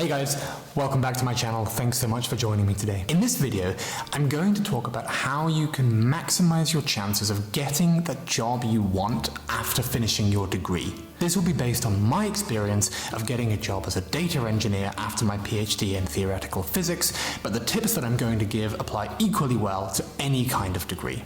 Hey guys, welcome back to my channel. Thanks so much for joining me today. In this video, I'm going to talk about how you can maximize your chances of getting the job you want after finishing your degree. This will be based on my experience of getting a job as a data engineer after my PhD in theoretical physics, but the tips that I'm going to give apply equally well to any kind of degree.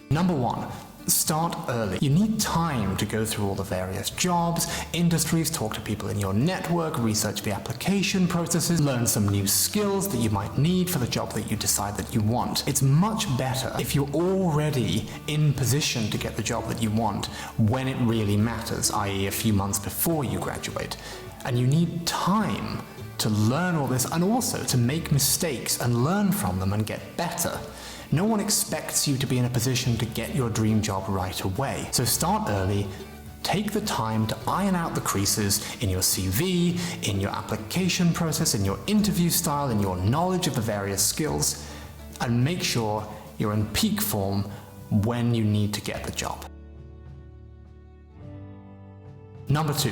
Number 1. Start early. You need time to go through all the various jobs, industries, talk to people in your network, research the application processes, learn some new skills that you might need for the job that you decide that you want. It's much better if you're already in position to get the job that you want when it really matters, i.e. a few months before you graduate. And you need time to learn all this and also to make mistakes and learn from them and get better. No one expects you to be in a position to get your dream job right away. So start early, take the time to iron out the creases in your CV, in your application process, in your interview style, in your knowledge of the various skills, and make sure you're in peak form when you need to get the job. Number 2,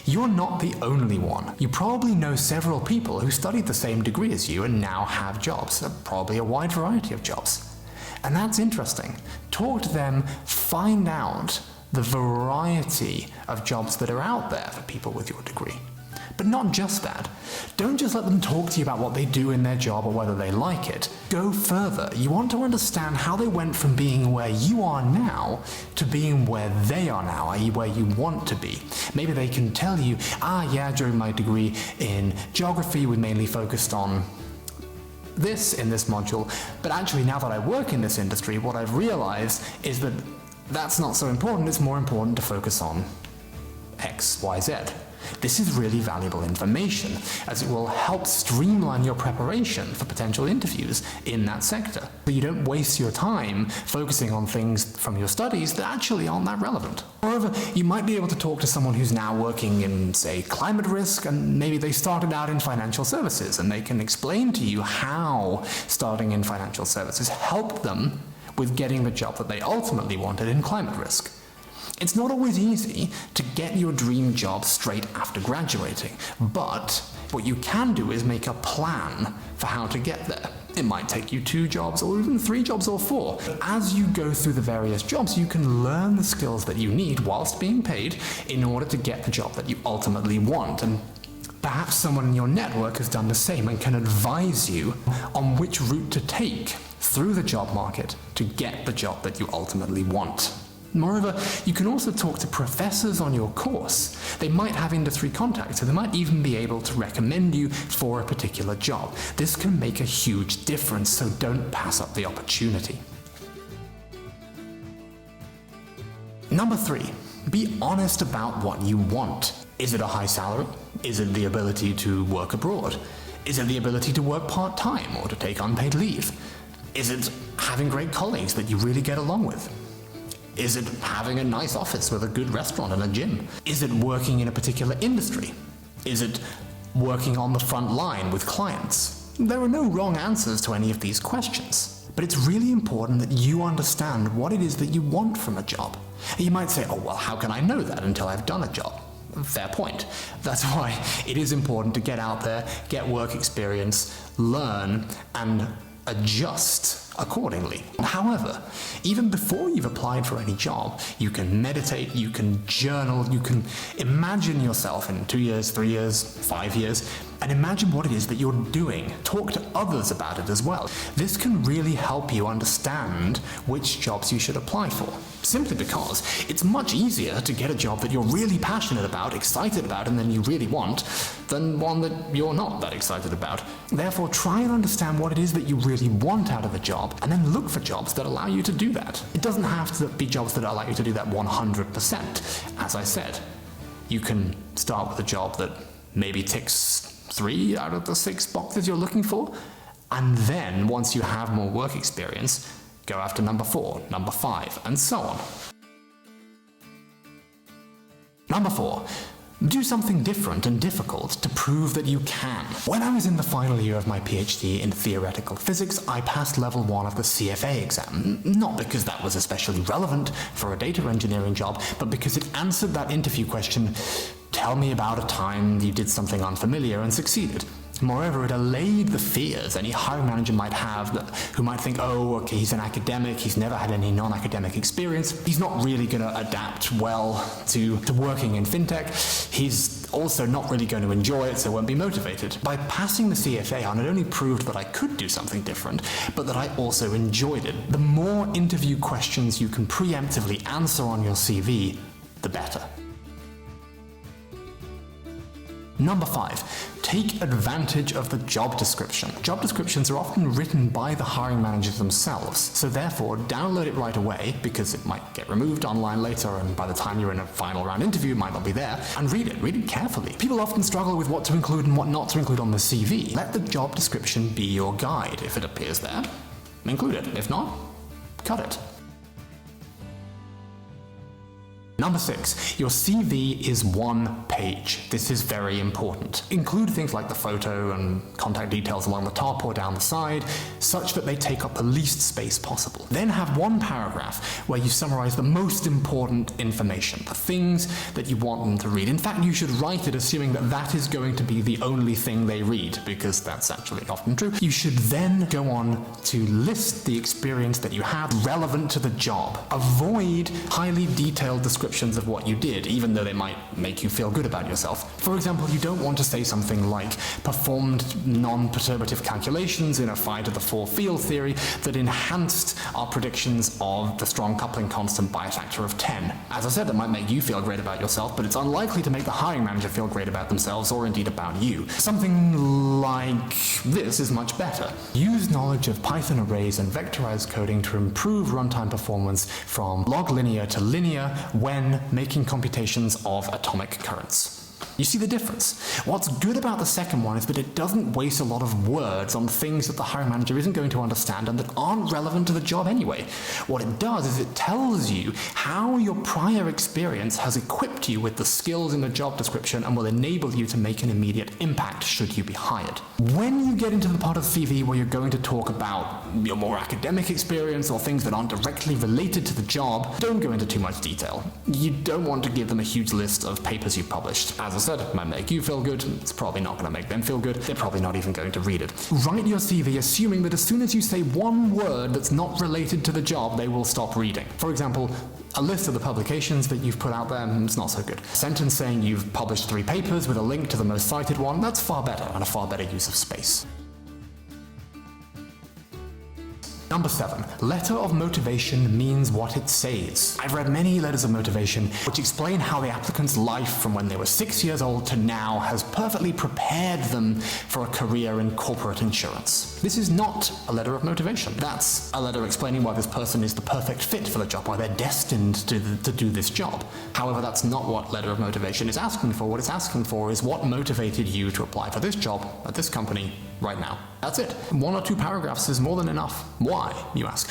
you're not the only one. You probably know several people who studied the same degree as you and now have jobs, probably a wide variety of jobs. And that's interesting. Talk to them, find out the variety of jobs that are out there for people with your degree. But not just that. Don't just let them talk to you about what they do in their job or whether they like it. Go further. You want to understand how they went from being where you are now to being where they are now, i.e. where you want to be. Maybe they can tell you, during my degree in geography we mainly focused on this in this module, but actually now that I work in this industry, what I've realized is that that's not so important. It's more important to focus on X, Y, Z. This is really valuable information, as it will help streamline your preparation for potential interviews in that sector. So you don't waste your time focusing on things from your studies that actually aren't that relevant. Moreover, you might be able to talk to someone who's now working in, say, climate risk, and maybe they started out in financial services, and they can explain to you how starting in financial services helped them with getting the job that they ultimately wanted in climate risk. It's not always easy to get your dream job straight after graduating, but what you can do is make a plan for how to get there. It might take you 2 jobs or even 3 jobs or 4. As you go through the various jobs, you can learn the skills that you need whilst being paid in order to get the job that you ultimately want. And perhaps someone in your network has done the same and can advise you on which route to take through the job market to get the job that you ultimately want. Moreover, you can also talk to professors on your course. They might have industry contacts, so they might even be able to recommend you for a particular job. This can make a huge difference, so don't pass up the opportunity. Number 3, be honest about what you want. Is it a high salary? Is it the ability to work abroad? Is it the ability to work part-time or to take unpaid leave? Is it having great colleagues that you really get along with? Is it having a nice office with a good restaurant and a gym? Is it working in a particular industry? Is it working on the front line with clients? There are no wrong answers to any of these questions, but it's really important that you understand what it is that you want from a job. You might say, oh well, how can I know that until I've done a job? Fair point. That's why it is important to get out there, get work experience, learn, and adjust accordingly. However, even before you've applied for any job, you can meditate, you can journal, you can imagine yourself in 2 years, 3 years, 5 years, and imagine what it is that you're doing. Talk to others about it as well. This can really help you understand which jobs you should apply for. Simply because it's much easier to get a job that you're really passionate about, excited about, and then you really want, than one that you're not that excited about. Therefore, try and understand what it is that you really want out of a job, and then look for jobs that allow you to do that. It doesn't have to be jobs that allow you to do that 100%. As I said, you can start with a job that maybe ticks 3 out of the 6 boxes you're looking for, and then once you have more work experience, go after number 4, number 5, and so on. Number 4, do something different and difficult to prove that you can. When I was in the final year of my PhD in theoretical physics, I passed level 1 of the CFA exam, not because that was especially relevant for a data engineering job, but because it answered that interview question, Tell me about a time you did something unfamiliar and succeeded. Moreover, it allayed the fears any hiring manager might have who might think, oh, okay, he's an academic, he's never had any non-academic experience, he's not really going to adapt well to working in fintech, he's also not really going to enjoy it, so won't be motivated. By passing the CFA, I not only proved that I could do something different, but that I also enjoyed it. The more interview questions you can preemptively answer on your CV, the better. Number 5, take advantage of the job description. Job descriptions are often written by the hiring managers themselves, so therefore download it right away, because it might get removed online later and by the time you're in a final round interview it might not be there, and read it carefully. People often struggle with what to include and what not to include on the CV. Let the job description be your guide. If it appears there, include it. If not, cut it. Number 6, your CV is one page. This is very important. Include things like the photo and contact details along the top or down the side, such that they take up the least space possible. Then have one paragraph where you summarize the most important information, the things that you want them to read. In fact, you should write it assuming that that is going to be the only thing they read, because that's actually often true. You should then go on to list the experience that you had relevant to the job. Avoid highly detailed descriptions of what you did, even though they might make you feel good about yourself. For example, you don't want to say something like performed non-perturbative calculations in a 5 to the 4 field theory that enhanced our predictions of the strong coupling constant by a factor of 10. As I said, that might make you feel great about yourself, but it's unlikely to make the hiring manager feel great about themselves or indeed about you. Something like this is much better. Use knowledge of Python arrays and vectorized coding to improve runtime performance from log linear to linear when making computations of atomic currents. You see the difference? What's good about the second one is that it doesn't waste a lot of words on things that the hiring manager isn't going to understand and that aren't relevant to the job anyway. What it does is it tells you how your prior experience has equipped you with the skills in the job description and will enable you to make an immediate impact should you be hired. When you get into the part of the CV where you're going to talk about your more academic experience or things that aren't directly related to the job, don't go into too much detail. You don't want to give them a huge list of papers you've published. As I said, it might make you feel good, it's probably not going to make them feel good, they're probably not even going to read it. Write your CV assuming that as soon as you say one word that's not related to the job, they will stop reading. For example, a list of the publications that you've put out there, it's not so good. A sentence saying you've published 3 papers with a link to the most cited one, that's far better and a far better use of space. Number 7, letter of motivation means what it says. I've read many letters of motivation which explain how the applicant's life from when they were 6 years old to now has perfectly prepared them for a career in corporate insurance. This is not a letter of motivation. That's a letter explaining why this person is the perfect fit for the job, why they're destined to do this job. However, that's not what letter of motivation is asking for. What it's asking for is what motivated you to apply for this job at this company right now. That's it. 1 or 2 paragraphs is more than enough. Why, you ask?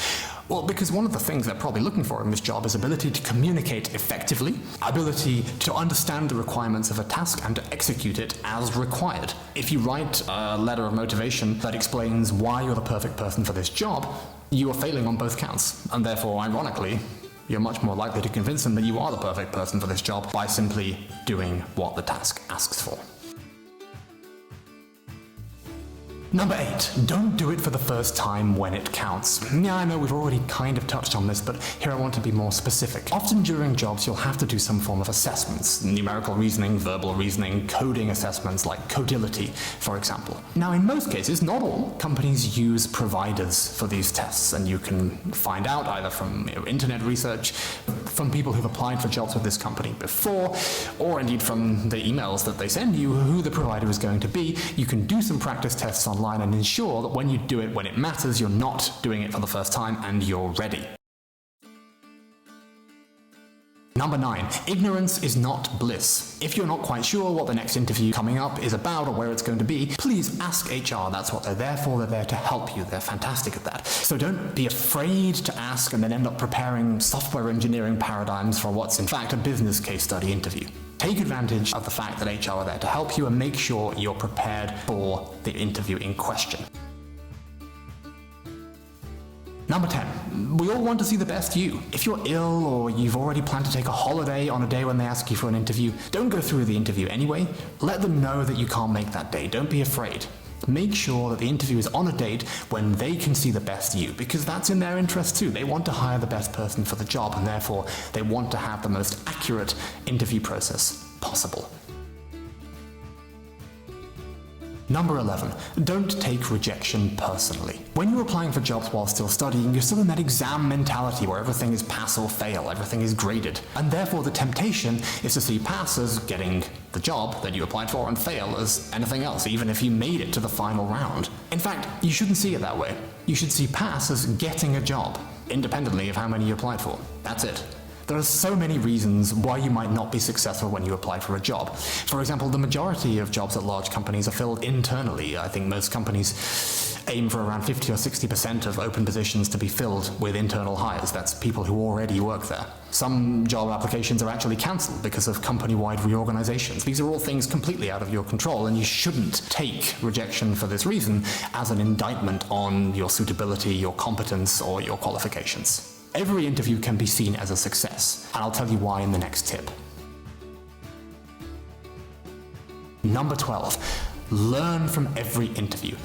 Well, because one of the things they're probably looking for in this job is ability to communicate effectively, ability to understand the requirements of a task and to execute it as required. If you write a letter of motivation that explains why you're the perfect person for this job, you are failing on both counts, and therefore, ironically, you're much more likely to convince them that you are the perfect person for this job by simply doing what the task asks for. Number 8, don't do it for the first time when it counts. Yeah, I know we've already kind of touched on this, but here I want to be more specific. Often during jobs, you'll have to do some form of assessments, numerical reasoning, verbal reasoning, coding assessments like Codility, for example. Now, in most cases, not all companies use providers for these tests, and you can find out either from internet research, from people who've applied for jobs with this company before, or indeed from the emails that they send you, who the provider is going to be. You can do some practice tests online and ensure that when you do it when it matters, you're not doing it for the first time and you're ready. Number 9, ignorance is not bliss. If you're not quite sure what the next interview coming up is about or where it's going to be, please ask HR. That's what they're there for. They're there to help you. They're fantastic at that. So don't be afraid to ask and then end up preparing software engineering paradigms for what's in fact a business case study interview. Take advantage of the fact that HR are there to help you and make sure you're prepared for the interview in question. Number 10, we all want to see the best you. If you're ill or you've already planned to take a holiday on a day when they ask you for an interview, don't go through with the interview anyway. Let them know that you can't make that day. Don't be afraid. Make sure that the interview is on a date when they can see the best you, because that's in their interest too. They want to hire the best person for the job, and therefore they want to have the most accurate interview process possible. Number 11, don't take rejection personally. When you're applying for jobs while still studying, you're still in that exam mentality where everything is pass or fail, everything is graded. And therefore the temptation is to see pass as getting the job that you applied for and fail as anything else, even if you made it to the final round. In fact, you shouldn't see it that way. You should see pass as getting a job, independently of how many you applied for. That's it. There are so many reasons why you might not be successful when you apply for a job. For example, the majority of jobs at large companies are filled internally. I think most companies aim for around 50 or 60% of open positions to be filled with internal hires. That's people who already work there. Some job applications are actually cancelled because of company-wide reorganizations. These are all things completely out of your control, and you shouldn't take rejection for this reason as an indictment on your suitability, your competence, or your qualifications. Every interview can be seen as a success, and I'll tell you why in the next tip. Number 12, learn from every interview.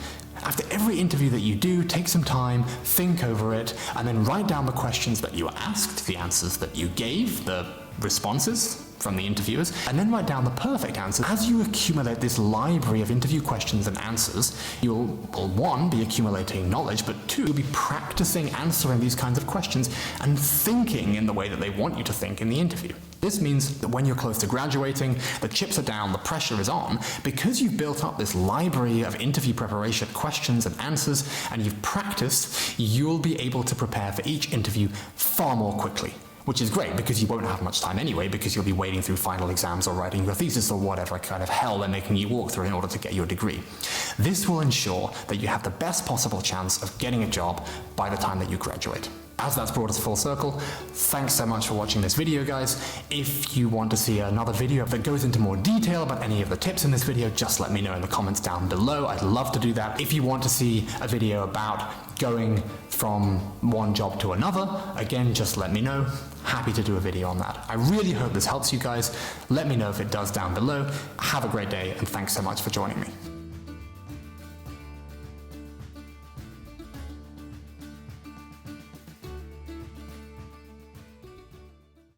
After every interview that you do, take some time, think over it, and then write down the questions that you were asked, the answers that you gave, the responses from the interviewers, and then write down the perfect answer. As you accumulate this library of interview questions and answers, you'll, well, one, be accumulating knowledge, but two, you'll be practicing answering these kinds of questions and thinking in the way that they want you to think in the interview. This means that when you're close to graduating, the chips are down, the pressure is on, because you've built up this library of interview preparation questions and answers, and you've practiced, you'll be able to prepare for each interview far more quickly. Which is great because you won't have much time anyway, because you'll be wading through final exams or writing your thesis or whatever kind of hell they're making you walk through in order to get your degree. This will ensure that you have the best possible chance of getting a job by the time that you graduate. As that's brought us full circle, thanks so much for watching this video, guys. If you want to see another video that goes into more detail about any of the tips in this video, just let me know in the comments down below. I'd love to do that. If you want to see a video about going from one job to another, again, just let me know. Happy to do a video on that. I really hope this helps you guys. Let me know if it does down below. Have a great day, and thanks so much for joining me.